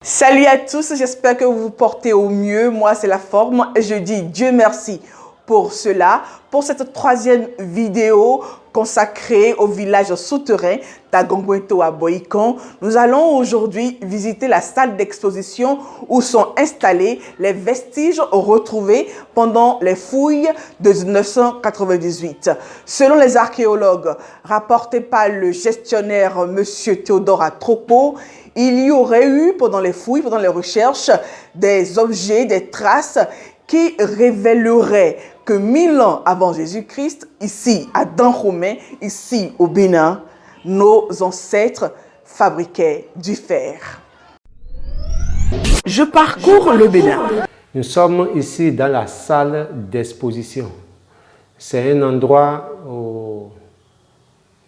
Salut à tous, j'espère que vous vous portez au mieux. Moi, c'est la forme et je dis Dieu merci pour cela, pour cette troisième vidéo consacrée au village souterrain d'Agongwento à Boïkon. Nous allons aujourd'hui visiter la salle d'exposition où sont installés les vestiges retrouvés pendant les fouilles de 1998. Selon les archéologues rapportés par le gestionnaire M. Théodore Atropo, il y aurait eu pendant les fouilles, pendant les recherches, des objets, des traces qui révéleraient que 1000 ans avant Jésus-Christ, ici à Dahomey, ici au Bénin, nos ancêtres fabriquaient du fer. Je parcours le Bénin. Nous sommes ici dans la salle d'exposition. C'est un endroit où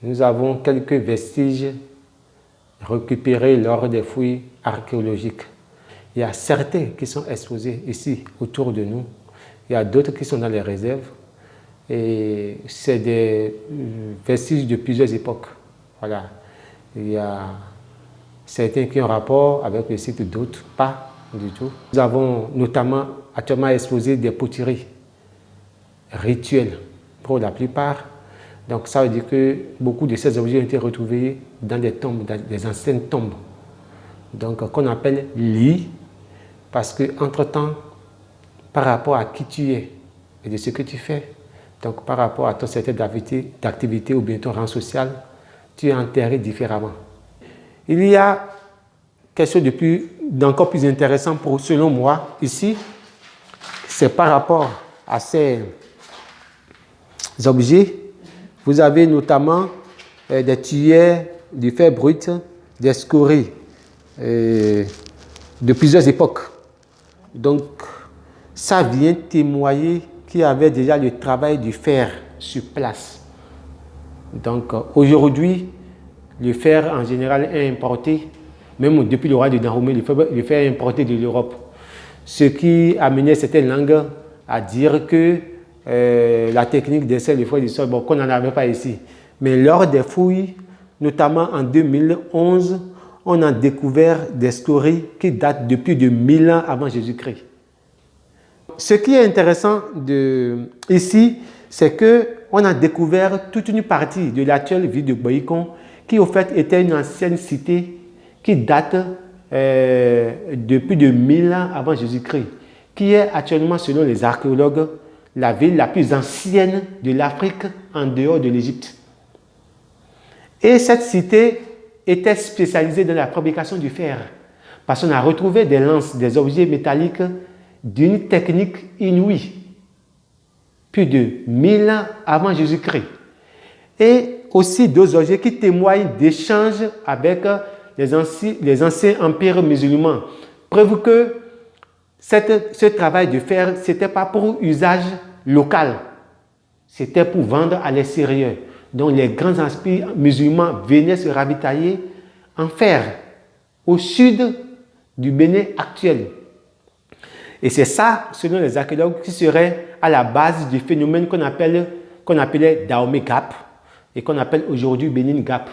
nous avons quelques vestiges récupérés lors des fouilles archéologiques. Il y a certains qui sont exposés ici autour de nous. Il y a d'autres qui sont dans les réserves. Et c'est des vestiges de plusieurs époques. Voilà. Il y a certains qui ont rapport avec le site, d'autres pas du tout. Nous avons notamment actuellement exposé des poteries rituelles pour la plupart. Donc ça veut dire que beaucoup de ces objets ont été retrouvés dans des tombes, dans des anciennes tombes. Donc qu'on appelle lits, parce qu'entre-temps, par rapport à qui tu es et de ce que tu fais, donc par rapport à ton secteur d'activité ou bien ton rang social, tu es enterré différemment. Il y a quelque chose d'encore plus intéressant selon moi ici, c'est par rapport à ces objets. Vous avez notamment des tuyères du fer brut, des scories de plusieurs époques. Donc, ça vient témoigner qu'il y avait déjà le travail du fer sur place. Donc, aujourd'hui, le fer en général est importé, même depuis le roi de Dahomey, le fer est importé de l'Europe. Ce qui amenait certaines langues à dire que la technique d'essai de fouilles du sol, bon, qu'on n'en avait pas ici. Mais lors des fouilles, notamment en 2011, on a découvert des scories qui datent de plus de 1000 ans avant Jésus-Christ. Ce qui est intéressant ici, c'est qu'on a découvert toute une partie de l'actuelle ville de Boïkon qui, au fait, était une ancienne cité qui date de plus de 1000 ans avant Jésus-Christ, qui est actuellement, selon les archéologues, la ville la plus ancienne de l'Afrique en dehors de l'Égypte. Et cette cité était spécialisée dans la fabrication du fer, parce qu'on a retrouvé des lances, des objets métalliques d'une technique inouïe, plus de 1000 ans avant Jésus-Christ. Et aussi d'autres objets qui témoignent d'échanges avec les anciens empires musulmans. Preuve que ce travail de fer, ce n'était pas pour usage local, c'était pour vendre à l'extérieur. Donc les grands empires musulmans venaient se ravitailler en fer au sud du Bénin actuel. Et c'est ça, selon les archéologues, qui serait à la base du phénomène qu'on appelait Dahomey Gap et qu'on appelle aujourd'hui Benin Gap.